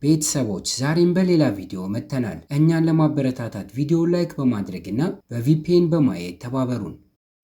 ቤተሰቦች ዛሬም በሌላ ቪዲዮ መጥተናል። እኛን ለማበረታታት ቪዲዮ ላይክ በማድረግና በቪፒኤን በማየት ተባበሩን።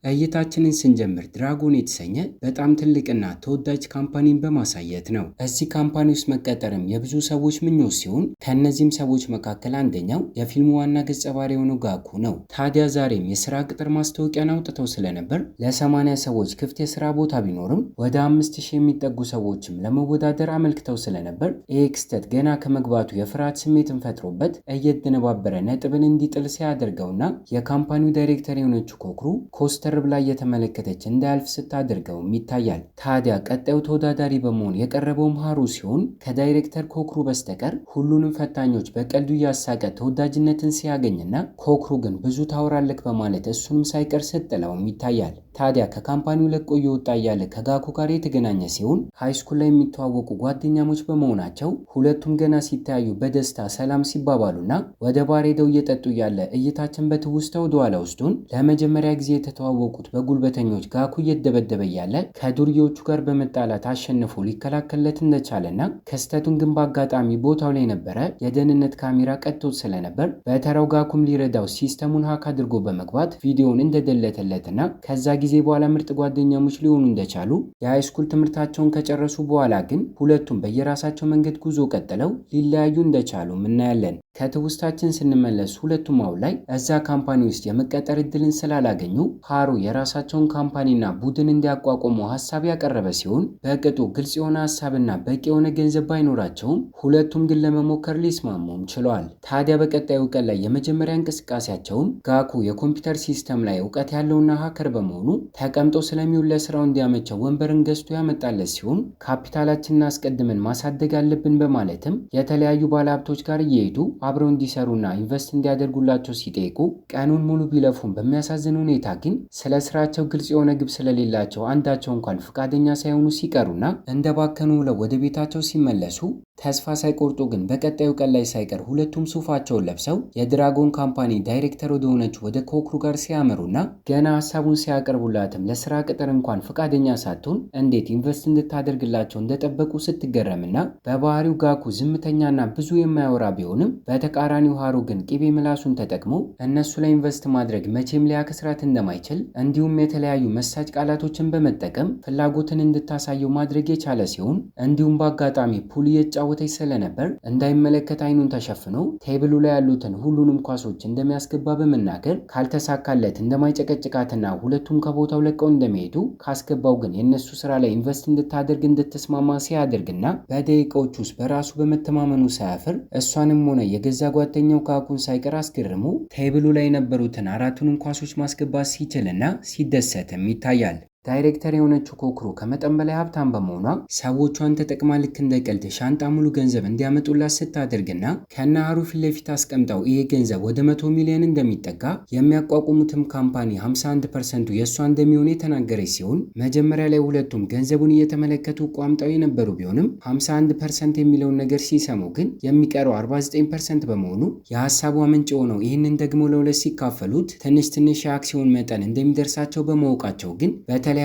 እይታችንን ስንጀምር ድራጎን የተሰኘ በጣም ትልቅና ተወዳጅ ካምፓኒን በማሳየት ነው። እዚህ ካምፓኒ ውስጥ መቀጠርም የብዙ ሰዎች ምኞት ሲሆን ከነዚህም ሰዎች መካከል አንደኛው የፊልሙ ዋና ገጸ ባህሪ የሆነው ጋኩ ነው። ታዲያ ዛሬም የስራ ቅጥር ማስታወቂያን አውጥተው ስለነበር ለ80 ሰዎች ክፍት የስራ ቦታ ቢኖርም ወደ 5000 የሚጠጉ ሰዎችም ለመወዳደር አመልክተው ስለነበር ይህ ክስተት ገና ከመግባቱ የፍርሃት ስሜትን ፈጥሮበት እየተነባበረ ነጥብን እንዲጥል ሲያደርገውና የካምፓኒው ዳይሬክተር የሆነችው ኮክሩ ኮስተር ብላ እየተመለከተች እንዳያልፍ ስታደርገውም ይታያል። ታዲያ ቀጣዩ ተወዳዳሪ በመሆን የቀረበውም ሃሩ ሲሆን ከዳይሬክተር ኮክሩ በስተቀር ሁሉንም ፈታኞች በቀልዱ እያሳቀ ተወዳጅነትን ሲያገኝና ኮክሩ ግን ብዙ ታወራለክ በማለት እሱንም ሳይቀር ስትጥለውም ይታያል። ታዲያ ከካምፓኒው ለቆ እየወጣ እያለ ከጋኩ ጋር የተገናኘ ሲሆን ሃይስኩል ላይ የሚተዋወቁ ጓደኛሞች በመሆናቸው ሁለቱም ገና ሲታዩ በደስታ ሰላም ሲባባሉና ወደ ባር ሄደው እየጠጡ እያለ እይታችን በትውስታ ወደኋላ ወስዶን ለመጀመሪያ ጊዜ የተተዋወቁት በጉልበተኞች ጋኩ እየደበደበ እያለ ከዱርዬዎቹ ጋር በመጣላት አሸንፎ ሊከላከልለት እንደቻለና ክስተቱን ግን በአጋጣሚ ቦታው ላይ ነበረ የደህንነት ካሜራ ቀጥቶት ስለነበር በተራው ጋኩም ሊረዳው ሲስተሙን ሃክ አድርጎ በመግባት ቪዲዮውን እንደደለተለትና ከዛ ጊዜ በኋላ ምርጥ ጓደኛሞች ሊሆኑ እንደቻሉ የሃይስኩል ትምህርታቸውን ከጨረሱ በኋላ ግን ሁለቱም በየራሳቸው መንገድ ጉዞ ቀጥለው ሊለያዩ እንደቻሉ እናያለን። ከትውስታችን ስንመለስ ሁለቱም አሁን ላይ እዛ ካምፓኒ ውስጥ የመቀጠር እድልን ስላላገኙ ሃሩ የራሳቸውን ካምፓኒና ቡድን እንዲያቋቁሙ ሀሳብ ያቀረበ ሲሆን በቅጡ ግልጽ የሆነ ሀሳብና በቂ የሆነ ገንዘብ ባይኖራቸውም ሁለቱም ግን ለመሞከር ሊስማሙም ችለዋል። ታዲያ በቀጣዩ ቀን ላይ የመጀመሪያ እንቅስቃሴያቸውን ጋኩ የኮምፒውተር ሲስተም ላይ እውቀት ያለውና ሃከር በመሆኑ ተቀምጦ ስለሚውል ለስራው እንዲያመቸው ወንበርን ገዝቶ ያመጣለት ሲሆን ካፒታላችንን አስቀድመን ማሳደግ አለብን በማለትም የተለያዩ ባለሀብቶች ጋር እየሄዱ አብረው እንዲሰሩና ኢንቨስት እንዲያደርጉላቸው ሲጠይቁ ቀኑን ሙሉ ቢለፉም በሚያሳዝን ሁኔታ ግን ስለ ስራቸው ግልጽ የሆነ ግብ ስለሌላቸው አንዳቸው እንኳን ፈቃደኛ ሳይሆኑ ሲቀሩና እንደባከኑ ውለው ወደ ቤታቸው ሲመለሱ ተስፋ ሳይቆርጡ ግን በቀጣዩ ቀን ላይ ሳይቀር ሁለቱም ሱፋቸውን ለብሰው የድራጎን ካምፓኒ ዳይሬክተር ወደ ሆነች ወደ ኮክሩ ጋር ሲያመሩና ገና ሀሳቡን ሲያቀርቡላትም ለስራ ቅጥር እንኳን ፈቃደኛ ሳትሆን እንዴት ኢንቨስት እንድታደርግላቸው እንደጠበቁ ስትገረምና በባህሪው ጋኩ ዝምተኛና ብዙ የማያወራ ቢሆንም በተቃራኒው ሃሩ ግን ቂቤ ምላሱን ተጠቅሞ እነሱ ላይ ኢንቨስት ማድረግ መቼም ሊያከስራት እንደማይችል እንዲሁም የተለያዩ መሳጭ ቃላቶችን በመጠቀም ፍላጎትን እንድታሳየው ማድረግ የቻለ ሲሆን እንዲሁም በአጋጣሚ ፑል እየተጫወተች ስለነበር እንዳይመለከት አይኑን ተሸፍኖ ቴብሉ ላይ ያሉትን ሁሉንም ኳሶች እንደሚያስገባ በመናገር ካልተሳካለት እንደማይጨቀጭቃትና ሁለቱም ከቦታው ለቀው እንደሚሄዱ ካስገባው ግን የነሱ ስራ ላይ ኢንቨስት እንድታደርግ እንድትስማማ ሲያደርግና በደቂቃዎች ውስጥ በራሱ በመተማመኑ ሳያፍር እሷንም ሆነ የገዛ ጓደኛው ካኩን ሳይቀር አስገርሞ ቴብሉ ላይ የነበሩትን አራቱንም ኳሶች ማስገባት ሲችልና ሲደሰትም ይታያል። ዳይሬክተር የሆነችው ኮክሩ ከመጠን በላይ ሀብታም በመሆኗ ሰዎቿን ተጠቅማ ልክ እንደ ቀልድ ሻንጣ ሙሉ ገንዘብ እንዲያመጡላት ስታደርግና ከነ ሃሩ ፊት ለፊት አስቀምጠው ይሄ ገንዘብ ወደ 100 ሚሊዮን እንደሚጠጋ የሚያቋቁሙትም ካምፓኒ 51% የእሷ እንደሚሆን የተናገረች ሲሆን መጀመሪያ ላይ ሁለቱም ገንዘቡን እየተመለከቱ ቋምጠው የነበሩ ቢሆንም 51% የሚለውን ነገር ሲሰሙ ግን የሚቀረው 49% በመሆኑ የሀሳቡ ምንጭ ሆነው ይህንን ደግሞ ለሁለት ሲካፈሉት ትንሽ የአክሲዮን መጠን እንደሚደርሳቸው በማወቃቸው ግን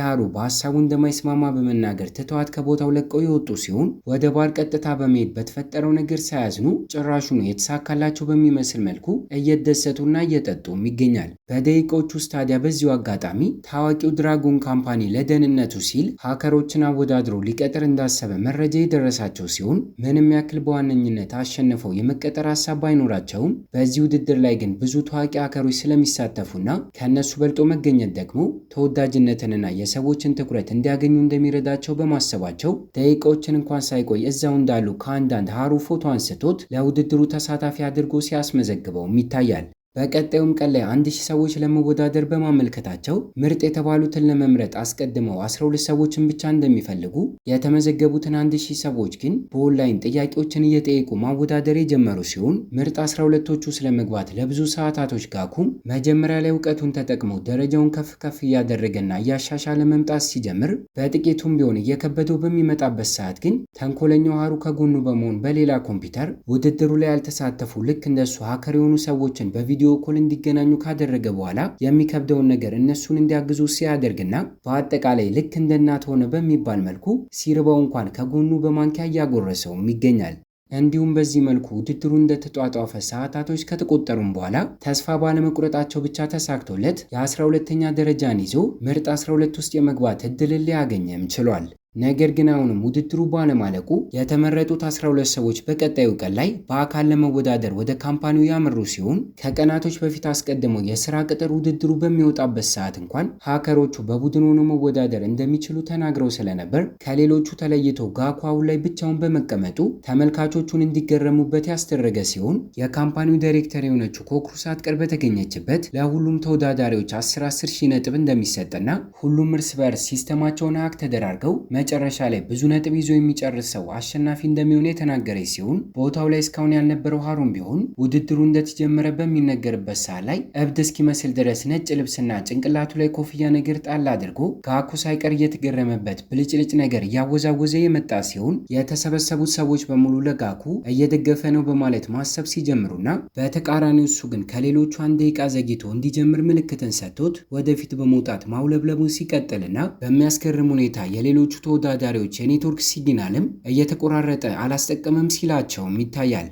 ሃሩ በሀሳቡ እንደማይስማማ በመናገር ትተዋት ከቦታው ለቀው የወጡ ሲሆን ወደ ባር ቀጥታ በመሄድ በተፈጠረው ነገር ሳያዝኑ ጭራሹኑ የተሳካላቸው በሚመስል መልኩ እየደሰቱና እየጠጡም ይገኛል። በደቂቃዎች ውስጥ ታዲያ በዚሁ አጋጣሚ ታዋቂው ድራጎን ካምፓኒ ለደህንነቱ ሲል ሃከሮችን አወዳድሮ ሊቀጥር እንዳሰበ መረጃ የደረሳቸው ሲሆን ምንም ያክል በዋነኝነት አሸንፈው የመቀጠር ሀሳብ ባይኖራቸውም በዚህ ውድድር ላይ ግን ብዙ ታዋቂ ሃከሮች ስለሚሳተፉና ከእነሱ በልጦ መገኘት ደግሞ ተወዳጅነትንና የሰዎችን ትኩረት እንዲያገኙ እንደሚረዳቸው በማሰባቸው ደቂቃዎችን እንኳን ሳይቆይ እዛው እንዳሉ ከአንዳንድ ሃሩ ፎቶ አንስቶት ለውድድሩ ተሳታፊ አድርጎ ሲያስመዘግበውም ይታያል። በቀጣዩም ቀን ላይ 1000 ሰዎች ለመወዳደር በማመልከታቸው ምርጥ የተባሉትን ለመምረጥ አስቀድመው 12 ሰዎችን ብቻ እንደሚፈልጉ የተመዘገቡትን 1000 ሰዎች ግን በኦንላይን ጥያቄዎችን እየጠየቁ ማወዳደር የጀመሩ ሲሆን ምርጥ 12ቶቹ ስለመግባት ለብዙ ሰዓታቶች ጋኩም መጀመሪያ ላይ እውቀቱን ተጠቅሞ ደረጃውን ከፍ እያደረገና እያሻሻለ መምጣት ሲጀምር በጥቂቱም ቢሆን እየከበደው በሚመጣበት ሰዓት ግን ተንኮለኛው ሃሩ ከጎኑ በመሆን በሌላ ኮምፒውተር ውድድሩ ላይ ያልተሳተፉ ልክ እንደሱ ሃከር የሆኑ ሰዎችን በቪዲዮ ኮል እንዲገናኙ ካደረገ በኋላ የሚከብደውን ነገር እነሱን እንዲያግዙ ሲያደርግና በአጠቃላይ ልክ እንደ እናት ሆነ በሚባል መልኩ ሲርበው እንኳን ከጎኑ በማንኪያ እያጎረሰውም ይገኛል። እንዲሁም በዚህ መልኩ ውድድሩ እንደተጧጧፈ ሰዓታቶች ከተቆጠሩም በኋላ ተስፋ ባለመቁረጣቸው ብቻ ተሳክቶለት የ12ኛ ደረጃን ይዞ ምርጥ 12 ውስጥ የመግባት እድልን ሊያገኝም ችሏል። ነገር ግን አሁንም ውድድሩ ባለማለቁ የተመረጡት 12 ሰዎች በቀጣዩ ቀን ላይ በአካል ለመወዳደር ወደ ካምፓኒው ያመሩ ሲሆን ከቀናቶች በፊት አስቀድመው የስራ ቅጥር ውድድሩ በሚወጣበት ሰዓት እንኳን ሃከሮቹ በቡድን ሆነው መወዳደር እንደሚችሉ ተናግረው ስለነበር ከሌሎቹ ተለይቶ ጋኩ አሁን ላይ ብቻውን በመቀመጡ ተመልካቾቹን እንዲገረሙበት ያስደረገ ሲሆን የካምፓኒው ዳይሬክተር የሆነችው ኮክሩ ሳትቀር በተገኘችበት ለሁሉም ተወዳዳሪዎች 10 ሺህ ነጥብ እንደሚሰጥና ሁሉም እርስ በርስ ሲስተማቸውን ሀክ ተደራርገው መጨረሻ ላይ ብዙ ነጥብ ይዞ የሚጨርስ ሰው አሸናፊ እንደሚሆን የተናገረች ሲሆን ቦታው ላይ እስካሁን ያልነበረው ሃሩም ቢሆን ውድድሩ እንደተጀመረ በሚነገርበት ሰዓት ላይ እብድ እስኪመስል ድረስ ነጭ ልብስና ጭንቅላቱ ላይ ኮፍያ ነገር ጣል አድርጎ ጋኩ ሳይቀር እየተገረመበት ብልጭልጭ ነገር እያወዛወዘ የመጣ ሲሆን የተሰበሰቡት ሰዎች በሙሉ ለጋኩ እየደገፈ ነው በማለት ማሰብ ሲጀምሩና በተቃራኒው እሱ ግን ከሌሎቹ አንድ ደቂቃ ዘግይቶ እንዲጀምር ምልክትን ሰጥቶት ወደፊት በመውጣት ማውለብለቡን ሲቀጥልና በሚያስገርም ሁኔታ የሌሎቹ ተወዳዳሪዎች የኔትወርክ ሲግናልም እየተቆራረጠ አላስጠቀመም ሲላቸውም ይታያል።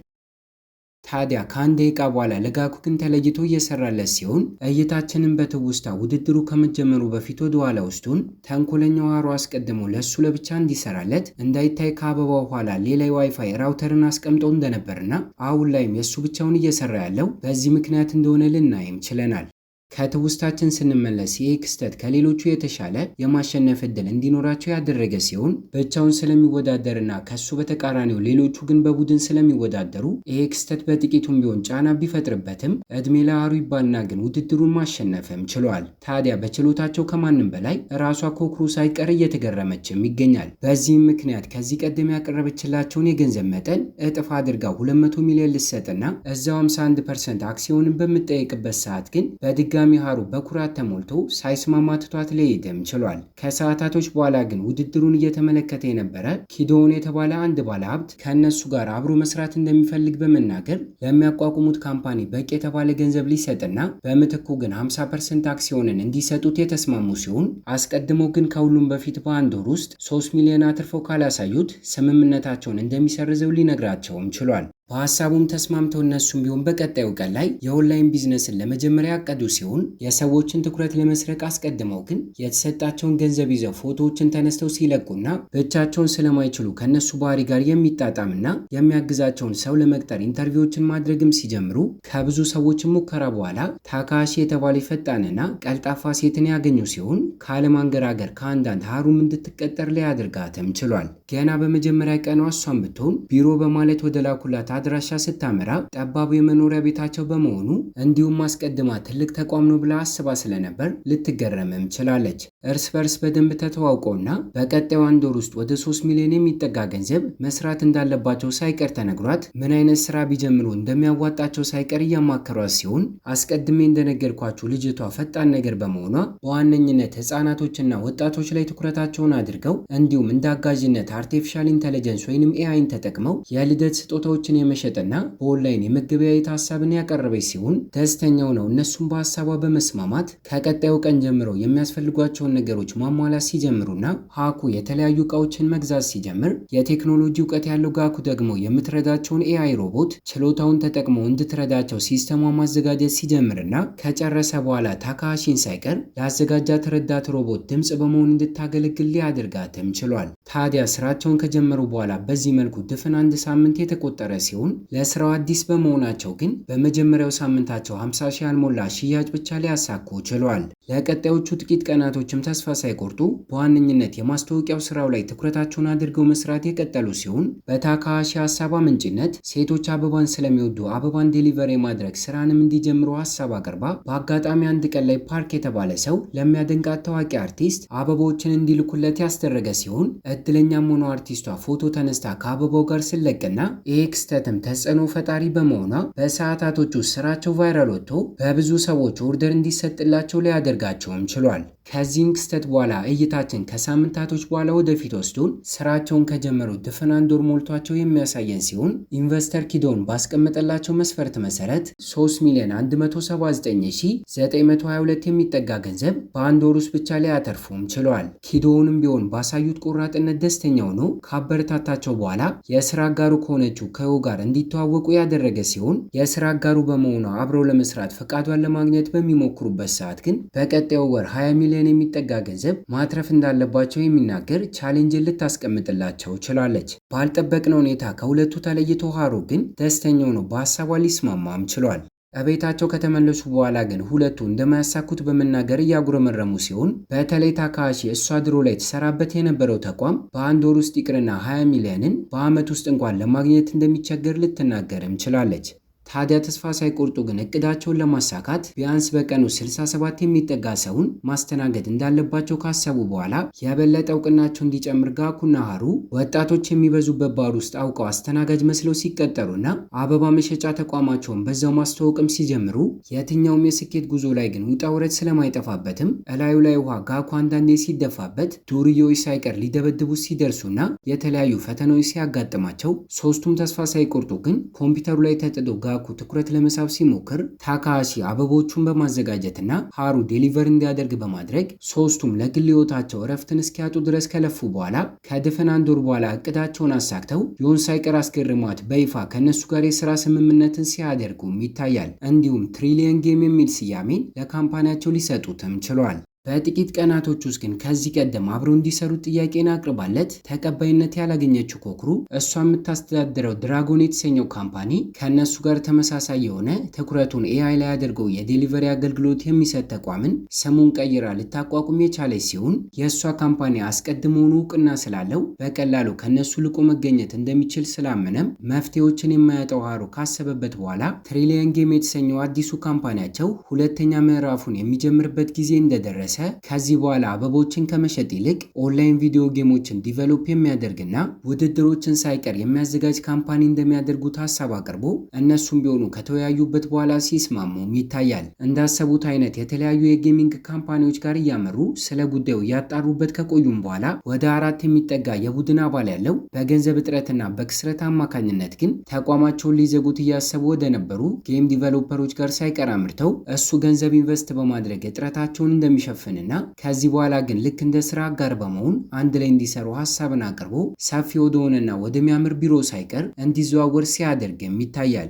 ታዲያ ከአንድ ደቂቃ በኋላ ለጋኩ ግን ተለይቶ እየሰራለት ሲሆን እይታችንን በትውስታ ውድድሩ ከመጀመሩ በፊት ወደ ኋላ ውስጡን ተንኮለኛው ሃሩ አስቀድሞ ለሱ ለብቻ እንዲሰራለት እንዳይታይ ከአበባው ኋላ ሌላ የዋይፋይ ራውተርን አስቀምጠው እንደነበርና አሁን ላይም የሱ ብቻውን እየሰራ ያለው በዚህ ምክንያት እንደሆነ ልናይም ችለናል። ከትውስታችን ስንመለስ ይህ ክስተት ከሌሎቹ የተሻለ የማሸነፍ እድል እንዲኖራቸው ያደረገ ሲሆን ብቻውን ስለሚወዳደርና ከሱ በተቃራኒው ሌሎቹ ግን በቡድን ስለሚወዳደሩ ይህ ክስተት በጥቂቱም ቢሆን ጫና ቢፈጥርበትም እድሜ ለሃሩ ይባልና ግን ውድድሩን ማሸነፍም ችሏል። ታዲያ በችሎታቸው ከማንም በላይ ራሷ ኮክሩ ሳይቀር እየተገረመችም ይገኛል። በዚህም ምክንያት ከዚህ ቀደም ያቀረበችላቸውን የገንዘብ መጠን እጥፍ አድርጋ 200 ሚሊዮን ልትሰጥና እዛው 51% አክሲዮንን በምትጠይቅበት ሰዓት ግን በድጋሚ ሃሩ በኩራት ተሞልቶ ሳይስማማ ትቷት ሊሄድም ችሏል። ከሰዓታቶች በኋላ ግን ውድድሩን እየተመለከተ የነበረ ኪዶን የተባለ አንድ ባለሀብት ከእነሱ ጋር አብሮ መስራት እንደሚፈልግ በመናገር ለሚያቋቁሙት ካምፓኒ በቂ የተባለ ገንዘብ ሊሰጥና በምትኩ ግን 50% አክሲዮንን እንዲሰጡት የተስማሙ ሲሆን አስቀድሞ ግን ከሁሉም በፊት በአንድ ወር ውስጥ 3 ሚሊዮን አትርፈው ካላሳዩት ስምምነታቸውን እንደሚሰርዘው ሊነግራቸውም ችሏል። በሐሳቡም ተስማምተው እነሱም ቢሆን በቀጣዩ ቀን ላይ የኦንላይን ቢዝነስን ለመጀመሪያ ያቀዱ ሲሆን የሰዎችን ትኩረት ለመስረቅ አስቀድመው ግን የተሰጣቸውን ገንዘብ ይዘው ፎቶዎችን ተነስተው ሲለቁና ብቻቸውን ስለማይችሉ ከነሱ ባህሪ ጋር የሚጣጣምና የሚያግዛቸውን ሰው ለመቅጠር ኢንተርቪዎችን ማድረግም ሲጀምሩ ከብዙ ሰዎች ሙከራ በኋላ ታካሺ የተባለ ፈጣንና ቀልጣፋ ሴትን ያገኙ ሲሆን ካለማንገራገር ከአንዳንድ ሃሩም እንድትቀጠር ሊያደርጋትም ችሏል። ገና በመጀመሪያ ቀኗ እሷን ብትሆን ቢሮ በማለት ወደ ላኩላት አድራሻ ስታመራ ጠባቡ የመኖሪያ ቤታቸው በመሆኑ እንዲሁም አስቀድማ ትልቅ ተቋም ነው ብላ አስባ ስለነበር ልትገረምም ችላለች። እርስ በርስ በደንብ ተተዋውቀውና በቀጣዩ አንድ ወር ውስጥ ወደ 3 ሚሊዮን የሚጠጋ ገንዘብ መስራት እንዳለባቸው ሳይቀር ተነግሯት ምን አይነት ስራ ቢጀምሩ እንደሚያዋጣቸው ሳይቀር እያማከሯት ሲሆን አስቀድሜ እንደነገርኳችሁ ልጅቷ ፈጣን ነገር በመሆኗ በዋነኝነት ህፃናቶችና ወጣቶች ላይ ትኩረታቸውን አድርገው እንዲሁም እንደ አጋዥነት አርቲፊሻል ኢንተለጀንስ ወይንም ኤአይን ተጠቅመው የልደት ስጦታዎችን የመሸጥና በኦንላይን የመገበያየት ሀሳብን ያቀረበች ሲሆን ደስተኛው ነው። እነሱም በሀሳቧ በመስማማት ከቀጣዩ ቀን ጀምሮ የሚያስፈልጓቸውን ነገሮች ማሟላት ሲጀምሩና ሃኩ የተለያዩ እቃዎችን መግዛት ሲጀምር የቴክኖሎጂ እውቀት ያለው ጋኩ ደግሞ የምትረዳቸውን ኤአይ ሮቦት ችሎታውን ተጠቅሞ እንድትረዳቸው ሲስተሟ ማዘጋጀት ሲጀምርና ከጨረሰ በኋላ ታካሺን ሳይቀር ላዘጋጃት ረዳት ሮቦት ድምጽ በመሆን እንድታገለግል ሊያደርጋትም ችሏል። ታዲያ ስራቸውን ከጀመሩ በኋላ በዚህ መልኩ ድፍን አንድ ሳምንት የተቆጠረ ሲሆን ለስራው አዲስ በመሆናቸው ግን በመጀመሪያው ሳምንታቸው 50 ሺህ ያልሞላ ሽያጭ ብቻ ሊያሳኩ ችሏል። ለቀጣዮቹ ጥቂት ቀናቶችም ተስፋ ሳይቆርጡ በዋነኝነት የማስታወቂያው ስራው ላይ ትኩረታቸውን አድርገው መስራት የቀጠሉ ሲሆን በታካሺ ሀሳብ አመንጭነት ሴቶች አበባን ስለሚወዱ አበባን ዴሊቨር የማድረግ ስራንም እንዲጀምሩ ሀሳብ አቅርባ በአጋጣሚ አንድ ቀን ላይ ፓርክ የተባለ ሰው ለሚያደንቃት ታዋቂ አርቲስት አበባዎችን እንዲልኩለት ያስደረገ ሲሆን እድለኛም ሆኖ አርቲስቷ ፎቶ ተነስታ ከአበባው ጋር ስለቅና ክስተትም ተጽዕኖ ፈጣሪ በመሆኗ በሰዓታቶች ስራቸው ቫይራል ወጥቶ በብዙ ሰዎች ኦርደር እንዲሰጥላቸው ሊያደርጋቸውም ችሏል። ከዚህም ከዚህም ክስተት በኋላ እይታችን ከሳምንታቶች በኋላ ወደፊት ወስዶን ስራቸውን ከጀመሩ ድፍን 1 ወር ሞልቷቸው የሚያሳየን ሲሆን ኢንቨስተር ኪዶን ባስቀመጠላቸው መስፈርት መሰረት 3,179,922 የሚጠጋ ገንዘብ በ1 ወር ውስጥ ብቻ ሊያተርፉም ችለዋል። ኪዶውንም ቢሆን ባሳዩት ቆራጥነት ደስተኛ ሆኖ ካበረታታቸው በኋላ የስራ አጋሩ ከሆነችው ከዮ ጋር እንዲተዋወቁ ያደረገ ሲሆን የስራ አጋሩ በመሆኗ አብረው ለመስራት ፈቃዷን ለማግኘት በሚሞክሩበት ሰዓት ግን በቀጣዩ ወር 20 ሚሊዮን የሚጠጋ ገንዘብ ማትረፍ እንዳለባቸው የሚናገር ቻሌንጅን ልታስቀምጥላቸው ችላለች። ባልጠበቅነው ሁኔታ ከሁለቱ ተለይቶ ሃሩ ግን ደስተኛ ሆኖ በሀሳቧ ሊስማማም ችሏል። እቤታቸው ከተመለሱ በኋላ ግን ሁለቱ እንደማያሳኩት በመናገር እያጉረመረሙ ሲሆን በተለይ ታካሺ እሷ ድሮ ላይ ተሰራበት የነበረው ተቋም በ1 ወር ውስጥ ይቅርና 20 ሚሊዮንን በአመት ውስጥ እንኳን ለማግኘት እንደሚቸገር ልትናገርም ችላለች። ታዲያ ተስፋ ሳይቆርጡ ግን እቅዳቸውን ለማሳካት ቢያንስ በቀኑ 67 የሚጠጋ ሰውን ማስተናገድ እንዳለባቸው ካሰቡ በኋላ የበለጠ እውቅናቸው እንዲጨምር ጋኩና ሃሩ ወጣቶች የሚበዙበት ባር ውስጥ አውቀው አስተናጋጅ መስለው ሲቀጠሩና አበባ መሸጫ ተቋማቸውን በዛው ማስተዋወቅም ሲጀምሩ የትኛውም የስኬት ጉዞ ላይ ግን ውጣ ውረድ ስለማይጠፋበትም እላዩ ላይ ውሃ ጋኩ አንዳንዴ ሲደፋበት ዱርዬዎች ሳይቀር ሊደበድቡት ሲደርሱና የተለያዩ ፈተናዎች ሲያጋጥማቸው ሶስቱም ተስፋ ሳይቆርጡ ግን ኮምፒውተሩ ላይ ተጥዶ ትኩረት ለመሳብ ሲሞክር ታካሺ አበቦቹን በማዘጋጀትና ሃሩ ዴሊቨር እንዲያደርግ በማድረግ ሶስቱም ለግል ህይወታቸው እረፍትን እስኪያጡ ድረስ ከለፉ በኋላ ከድፍን 1 ወር በኋላ እቅዳቸውን አሳክተው ዮን ሳይቀር አስገርሟት በይፋ ከነሱ ጋር የስራ ስምምነትን ሲያደርጉም ይታያል። እንዲሁም ትሪሊየን ጌም የሚል ስያሜን ለካምፓኒያቸው ሊሰጡትም ችሏል። በጥቂት ቀናቶች ውስጥ ግን ከዚህ ቀደም አብረው እንዲሰሩት ጥያቄን አቅርባለት ተቀባይነት ያላገኘችው ኮክሩ እሷ የምታስተዳድረው ድራጎን የተሰኘው ካምፓኒ ከነሱ ጋር ተመሳሳይ የሆነ ትኩረቱን ኤአይ ላይ አድርገው የዴሊቨሪ አገልግሎት የሚሰጥ ተቋምን ስሙን ቀይራ ልታቋቁም የቻለች ሲሆን የእሷ ካምፓኒ አስቀድሞውኑ እውቅና ስላለው በቀላሉ ከነሱ ልቆ መገኘት እንደሚችል ስላመነም መፍትሄዎችን የማያጠው ሃሩ ካሰበበት በኋላ ትሪሊየን ጌም የተሰኘው አዲሱ ካምፓኒያቸው ሁለተኛ ምዕራፉን የሚጀምርበት ጊዜ እንደደረሰ ከዚህ በኋላ አበቦችን ከመሸጥ ይልቅ ኦንላይን ቪዲዮ ጌሞችን ዲቨሎፕ የሚያደርግና ውድድሮችን ሳይቀር የሚያዘጋጅ ካምፓኒ እንደሚያደርጉት ሀሳብ አቅርቦ እነሱም ቢሆኑ ከተወያዩበት በኋላ ሲስማሙም ይታያል። እንዳሰቡት አይነት የተለያዩ የጌሚንግ ካምፓኒዎች ጋር እያመሩ ስለ ጉዳዩ ያጣሩበት ከቆዩም በኋላ ወደ 4 የሚጠጋ የቡድን አባል ያለው በገንዘብ እጥረትና በክስረት አማካኝነት ግን ተቋማቸውን ሊዘጉት እያሰቡ ወደ ነበሩ ጌም ዲቨሎፐሮች ጋር ሳይቀር አምርተው እሱ ገንዘብ ኢንቨስት በማድረግ እጥረታቸውን እንደሚሸፍንና ከዚህ በኋላ ግን ልክ እንደ ስራ አጋር በመሆን አንድ ላይ እንዲሰሩ ሀሳብን አቅርቦ ሰፊ ወደሆነና ወደሚያምር ቢሮ ሳይቀር እንዲዘዋወር ሲያደርግም ይታያል።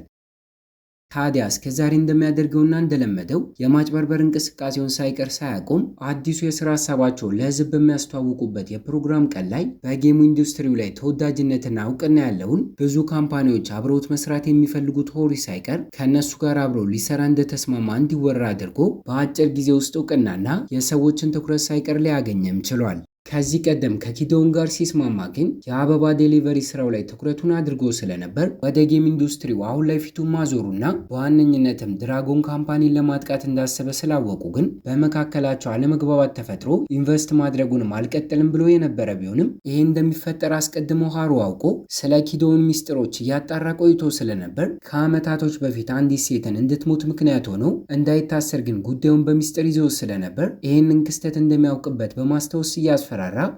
ታዲያ እስከዛሬ እንደሚያደርገውና እንደለመደው የማጭበርበር እንቅስቃሴውን ሳይቀር ሳያቆም አዲሱ የስራ ሀሳባቸውን ለህዝብ በሚያስተዋውቁበት የፕሮግራም ቀን ላይ በጌሙ ኢንዱስትሪው ላይ ተወዳጅነትና እውቅና ያለውን ብዙ ካምፓኒዎች አብረውት መስራት የሚፈልጉት ሆሪ ሳይቀር ከእነሱ ጋር አብረው ሊሰራ እንደተስማማ እንዲወራ አድርጎ በአጭር ጊዜ ውስጥ እውቅናና የሰዎችን ትኩረት ሳይቀር ሊያገኝም ችሏል። ከዚህ ቀደም ከኪዶን ጋር ሲስማማ ግን የአበባ ዴሊቨሪ ስራው ላይ ትኩረቱን አድርጎ ስለነበር ወደ ጌም ኢንዱስትሪው አሁን ላይ ፊቱን ማዞሩና በዋነኝነትም ድራጎን ካምፓኒን ለማጥቃት እንዳሰበ ስላወቁ ግን በመካከላቸው አለመግባባት ተፈጥሮ ኢንቨስት ማድረጉንም አልቀጥልም ብሎ የነበረ ቢሆንም ይሄ እንደሚፈጠር አስቀድሞ ሃሩ አውቆ ስለ ኪዶን ሚስጥሮች እያጣራ ቆይቶ ስለነበር ከአመታቶች በፊት አንዲት ሴትን እንድትሞት ምክንያት ሆኖ እንዳይታሰር ግን ጉዳዩን በሚስጥር ይዞ ስለነበር ይህንን ክስተት እንደሚያውቅበት በማስታወስ እያስፈራ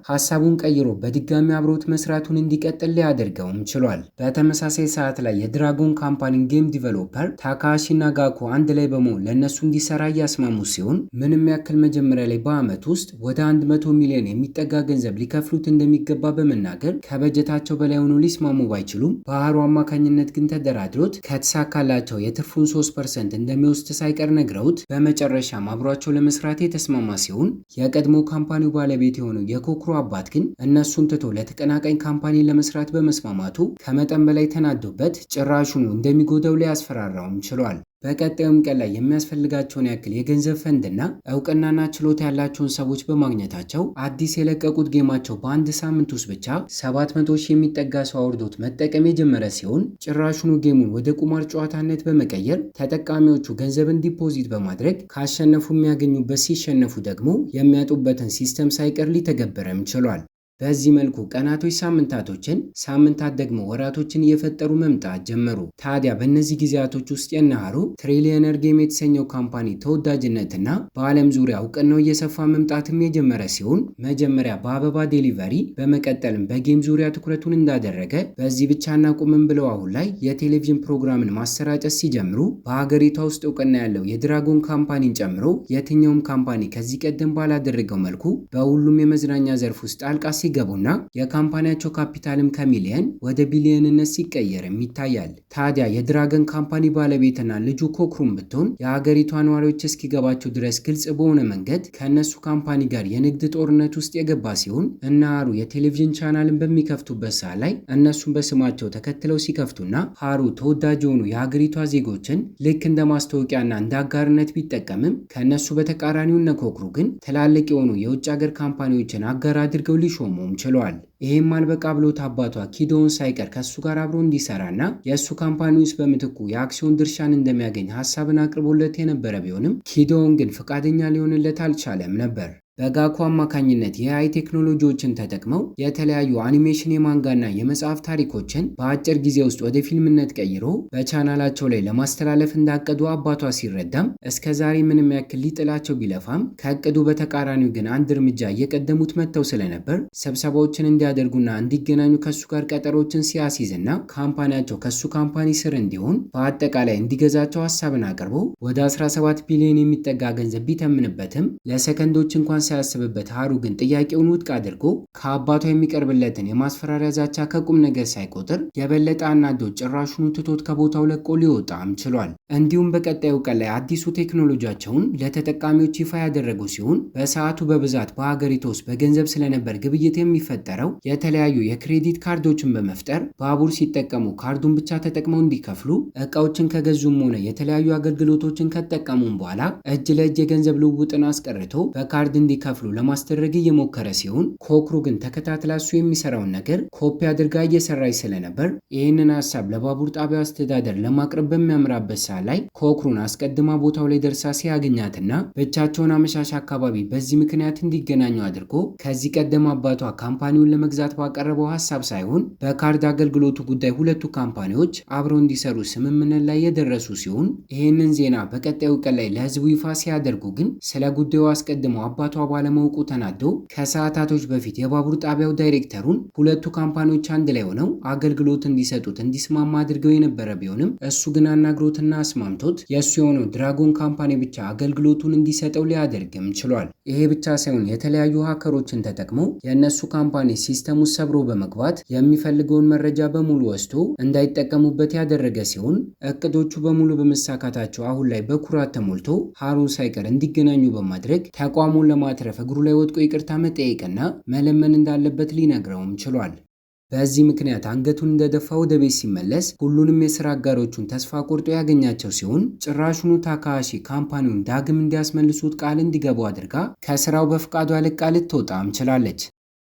ሐሳቡን ቀይሮ በድጋሚ አብሮት መስራቱን እንዲቀጥል ሊያደርገውም ችሏል። በተመሳሳይ ሰዓት ላይ የድራጎን ካምፓኒ ጌም ዲቨሎፐር ታካሺና ጋኩ አንድ ላይ በመሆን ለነሱ እንዲሰራ እያስማሙ ሲሆን ምንም ያክል መጀመሪያ ላይ በአመት ውስጥ ወደ 100 ሚሊዮን የሚጠጋ ገንዘብ ሊከፍሉት እንደሚገባ በመናገር ከበጀታቸው በላይ ሆኖ ሊስማሙ ባይችሉም በሃሩ አማካኝነት ግን ተደራድሮት ከተሳካላቸው የትርፉን 3% እንደሚወስድ ሳይቀር ነግረውት በመጨረሻም አብሯቸው ለመስራት የተስማማ ሲሆን የቀድሞ ካምፓኒው ባለቤት የሆነው የኮክሮ አባት ግን እነሱን ትቶ ለተቀናቃኝ ካምፓኒ ለመስራት በመስማማቱ ከመጠን በላይ ተናዶበት ጭራሹኑ እንደሚጎዳው ሊያስፈራራውም ችሏል። በቀጣዩም ቀን ላይ የሚያስፈልጋቸውን ያክል የገንዘብ ፈንድና እውቅናና ችሎታ ያላቸውን ሰዎች በማግኘታቸው አዲስ የለቀቁት ጌማቸው በአንድ ሳምንት ውስጥ ብቻ 700,000 የሚጠጋ ሰው አውርዶት መጠቀም የጀመረ ሲሆን ጭራሹኑ ጌሙን ወደ ቁማር ጨዋታነት በመቀየር ተጠቃሚዎቹ ገንዘብን ዲፖዚት በማድረግ ካሸነፉ የሚያገኙበት ሲሸነፉ ደግሞ የሚያጡበትን ሲስተም ሳይቀር ሊተገበረም ችሏል። በዚህ መልኩ ቀናቶች ሳምንታቶችን፣ ሳምንታት ደግሞ ወራቶችን እየፈጠሩ መምጣት ጀመሩ። ታዲያ በእነዚህ ጊዜያቶች ውስጥ የነ ሃሩ ትሪሊየነር ጌም የተሰኘው ካምፓኒ ተወዳጅነትና በዓለም ዙሪያ እውቅናው እየሰፋ መምጣትም የጀመረ ሲሆን መጀመሪያ በአበባ ዴሊቨሪ በመቀጠልም በጌም ዙሪያ ትኩረቱን እንዳደረገ በዚህ ብቻ እናቁምም ብለው አሁን ላይ የቴሌቪዥን ፕሮግራምን ማሰራጨት ሲጀምሩ በሀገሪቷ ውስጥ እውቅና ያለው የድራጎን ካምፓኒን ጨምሮ የትኛውም ካምፓኒ ከዚህ ቀደም ባላደረገው መልኩ በሁሉም የመዝናኛ ዘርፍ ውስጥ ጣልቃ ሲገቡና የካምፓኒያቸው ካፒታልም ከሚሊየን ወደ ቢሊየንነት ሲቀየርም ይታያል። ታዲያ የድራገን ካምፓኒ ባለቤትና ልጁ ኮክሩም ብትሆን የሀገሪቷ ነዋሪዎች እስኪገባቸው ድረስ ግልጽ በሆነ መንገድ ከእነሱ ካምፓኒ ጋር የንግድ ጦርነት ውስጥ የገባ ሲሆን እነ ሃሩ የቴሌቪዥን ቻናልን በሚከፍቱበት ሰዓት ላይ እነሱን በስማቸው ተከትለው ሲከፍቱና ሃሩ ተወዳጅ የሆኑ የሀገሪቷ ዜጎችን ልክ እንደ ማስታወቂያና እንደ አጋርነት ቢጠቀምም ከእነሱ በተቃራኒው እነ ኮክሩ ግን ትላልቅ የሆኑ የውጭ ሀገር ካምፓኒዎችን አጋር አድርገው ሊሾሙም ችለዋል። ይህም አልበቃ ብሎት አባቷ ኪዶን ሳይቀር ከሱ ጋር አብሮ እንዲሰራና የእሱ ካምፓኒ ውስጥ በምትኩ የአክሲዮን ድርሻን እንደሚያገኝ ሀሳብን አቅርቦለት የነበረ ቢሆንም ኪዶን ግን ፈቃደኛ ሊሆንለት አልቻለም ነበር። በጋኩ አማካኝነት የአይ ቴክኖሎጂዎችን ተጠቅመው የተለያዩ አኒሜሽን የማንጋና የመጽሐፍ ታሪኮችን በአጭር ጊዜ ውስጥ ወደ ፊልምነት ቀይሮ በቻናላቸው ላይ ለማስተላለፍ እንዳቀዱ አባቷ ሲረዳም እስከዛሬ ምንም ያክል ሊጥላቸው ቢለፋም ከእቅዱ በተቃራኒው ግን አንድ እርምጃ እየቀደሙት መጥተው ስለነበር ስብሰባዎችን እንዲያደርጉና እንዲገናኙ ከሱ ጋር ቀጠሮችን ሲያስይዝና ካምፓኒያቸው ከሱ ካምፓኒ ስር እንዲሆን በአጠቃላይ እንዲገዛቸው ሀሳብን አቅርቦ ወደ 17 ቢሊዮን የሚጠጋ ገንዘብ ቢተምንበትም ለሰከንዶች እንኳን ሳያስብበት ሃሩ ግን ጥያቄውን ውድቅ አድርጎ ከአባቷ የሚቀርብለትን የማስፈራሪያ ዛቻ ከቁም ነገር ሳይቆጥር የበለጠ አናዶ ጭራሹኑ ትቶት ከቦታው ለቆ ሊወጣም ችሏል። እንዲሁም በቀጣዩ ቀን ላይ አዲሱ ቴክኖሎጂያቸውን ለተጠቃሚዎች ይፋ ያደረጉ ሲሆን በሰዓቱ በብዛት በሀገሪቱ ውስጥ በገንዘብ ስለነበር ግብይት የሚፈጠረው የተለያዩ የክሬዲት ካርዶችን በመፍጠር ባቡር ሲጠቀሙ ካርዱን ብቻ ተጠቅመው እንዲከፍሉ፣ እቃዎችን ከገዙም ሆነ የተለያዩ አገልግሎቶችን ከተጠቀሙም በኋላ እጅ ለእጅ የገንዘብ ልውውጥን አስቀርቶ በካርድ እንዲከፍሉ ለማስደረግ እየሞከረ ሲሆን ኮክሩ ግን ተከታትላ እሱ የሚሰራውን ነገር ኮፒ አድርጋ እየሰራች ስለነበር ይህንን ሀሳብ ለባቡር ጣቢያ አስተዳደር ለማቅረብ በሚያምራበት ሰዓት ላይ ኮክሩን አስቀድማ ቦታው ላይ ደርሳ ሲያገኛትና ብቻቸውን አመሻሽ አካባቢ በዚህ ምክንያት እንዲገናኙ አድርጎ ከዚህ ቀደም አባቷ ካምፓኒውን ለመግዛት ባቀረበው ሀሳብ ሳይሆን በካርድ አገልግሎቱ ጉዳይ ሁለቱ ካምፓኒዎች አብረው እንዲሰሩ ስምምነት ላይ የደረሱ ሲሆን ይህንን ዜና በቀጣዩ ቀን ላይ ለህዝቡ ይፋ ሲያደርጉ ግን ስለ ጉዳዩ አስቀድመው አባቷ ባለማወቁ ተናዶ ከሰዓታቶች በፊት የባቡር ጣቢያው ዳይሬክተሩን ሁለቱ ካምፓኒዎች አንድ ላይ ሆነው አገልግሎት እንዲሰጡት እንዲስማማ አድርገው የነበረ ቢሆንም እሱ ግን አናግሮትና አስማምቶት የእሱ የሆነው ድራጎን ካምፓኒ ብቻ አገልግሎቱን እንዲሰጠው ሊያደርግም ችሏል። ይሄ ብቻ ሳይሆን የተለያዩ ሃከሮችን ተጠቅመው የእነሱ ካምፓኒ ሲስተሙ ሰብሮ በመግባት የሚፈልገውን መረጃ በሙሉ ወስዶ እንዳይጠቀሙበት ያደረገ ሲሆን እቅዶቹ በሙሉ በመሳካታቸው አሁን ላይ በኩራት ተሞልቶ ሃሩን ሳይቀር እንዲገናኙ በማድረግ ተቋሙን ለማትረፍ እግሩ ላይ ወድቆ ይቅርታ መጠየቅና መለመን እንዳለበት ሊነግረውም ችሏል። በዚህ ምክንያት አንገቱን እንደደፋ ወደ ቤት ሲመለስ ሁሉንም የስራ አጋሮቹን ተስፋ ቆርጦ ያገኛቸው ሲሆን ጭራሹኑ ታካሃሺ ካምፓኒውን ዳግም እንዲያስመልሱት ቃል እንዲገቡ አድርጋ ከስራው በፍቃዷ ልቃ ልትወጣም ችላለች።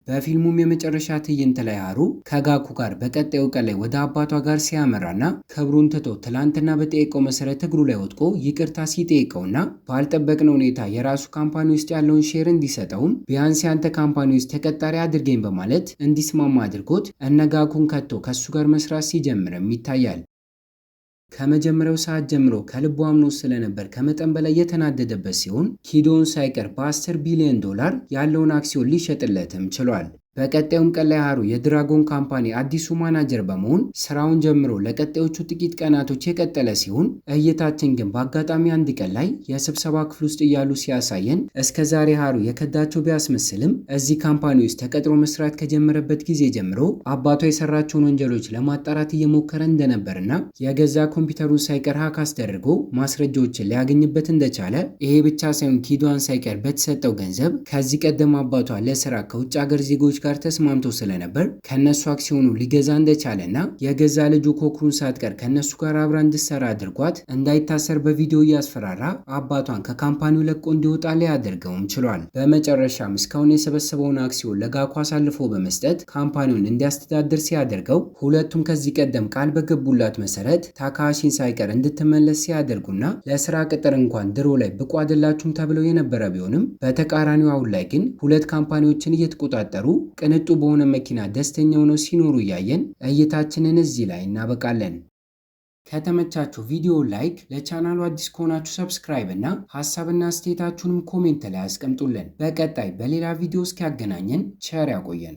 በፊልሙም የመጨረሻ ትዕይንት ላይ ሃሩ ከጋኩ ጋር በቀጣዩ ቀን ላይ ወደ አባቷ ጋር ሲያመራና ክብሩን ትቶ ትላንትና በጠየቀው መሰረት እግሩ ላይ ወድቆ ይቅርታ ሲጠይቀውና ባልጠበቅነው ሁኔታ የራሱ ካምፓኒ ውስጥ ያለውን ሼር እንዲሰጠውም ቢያንስ ያንተ ካምፓኒ ውስጥ ተቀጣሪ አድርገኝ በማለት እንዲስማማ አድርጎት እነጋኩን ከቶ ከሱ ጋር መስራት ሲጀምርም ይታያል። ከመጀመሪያው ሰዓት ጀምሮ ከልቡ አምኖ ስለነበር ከመጠን በላይ የተናደደበት ሲሆን ኪዶን ሳይቀር በ10 ቢሊዮን ዶላር ያለውን አክሲዮን ሊሸጥለትም ችሏል። በቀጣዩም ቀን ላይ ሃሩ የድራጎን ካምፓኒ አዲሱ ማናጀር በመሆን ስራውን ጀምሮ ለቀጣዮቹ ጥቂት ቀናቶች የቀጠለ ሲሆን እይታችን ግን በአጋጣሚ አንድ ቀን ላይ የስብሰባ ክፍል ውስጥ እያሉ ሲያሳየን እስከዛሬ ሃሩ የከዳቸው ቢያስመስልም እዚህ ካምፓኒ ውስጥ ተቀጥሮ መስራት ከጀመረበት ጊዜ ጀምሮ አባቷ የሰራቸውን ወንጀሎች ለማጣራት እየሞከረ እንደነበርና የገዛ ኮምፒውተሩን ሳይቀር ሃክ አስደርጎ ማስረጃዎችን ሊያገኝበት እንደቻለ፣ ይሄ ብቻ ሳይሆን ኪዶን ሳይቀር በተሰጠው ገንዘብ ከዚህ ቀደም አባቷ ለስራ ከውጭ ሀገር ዜጎች ጋር ተስማምቶ ስለነበር ከነሱ አክሲዮኑ ሊገዛ እንደቻለና የገዛ ልጁ ኮክሩን ሳትቀር ከነሱ ጋር አብራ እንድትሰራ አድርጓት እንዳይታሰር በቪዲዮ እያስፈራራ አባቷን ከካምፓኒው ለቆ እንዲወጣ ሊያደርገውም ችሏል። በመጨረሻም እስካሁን የሰበሰበውን አክሲዮን ለጋኩ አሳልፎ በመስጠት ካምፓኒውን እንዲያስተዳድር ሲያደርገው ሁለቱም ከዚህ ቀደም ቃል በገቡላት መሰረት ታካሃሺን ሳይቀር እንድትመለስ ሲያደርጉና ለስራ ቅጥር እንኳን ድሮ ላይ ብቁ አይደላችሁም ተብለው የነበረ ቢሆንም በተቃራኒው አሁን ላይ ግን ሁለት ካምፓኒዎችን እየተቆጣጠሩ ቅንጡ በሆነ መኪና ደስተኛ ሆነው ሲኖሩ እያየን እይታችንን እዚህ ላይ እናበቃለን። ከተመቻችሁ ቪዲዮ ላይክ፣ ለቻናሉ አዲስ ከሆናችሁ ሰብስክራይብ እና ሐሳብና አስተያየታችሁንም ኮሜንት ላይ አስቀምጡልን። በቀጣይ በሌላ ቪዲዮ እስኪያገናኘን ቸር ያቆየን።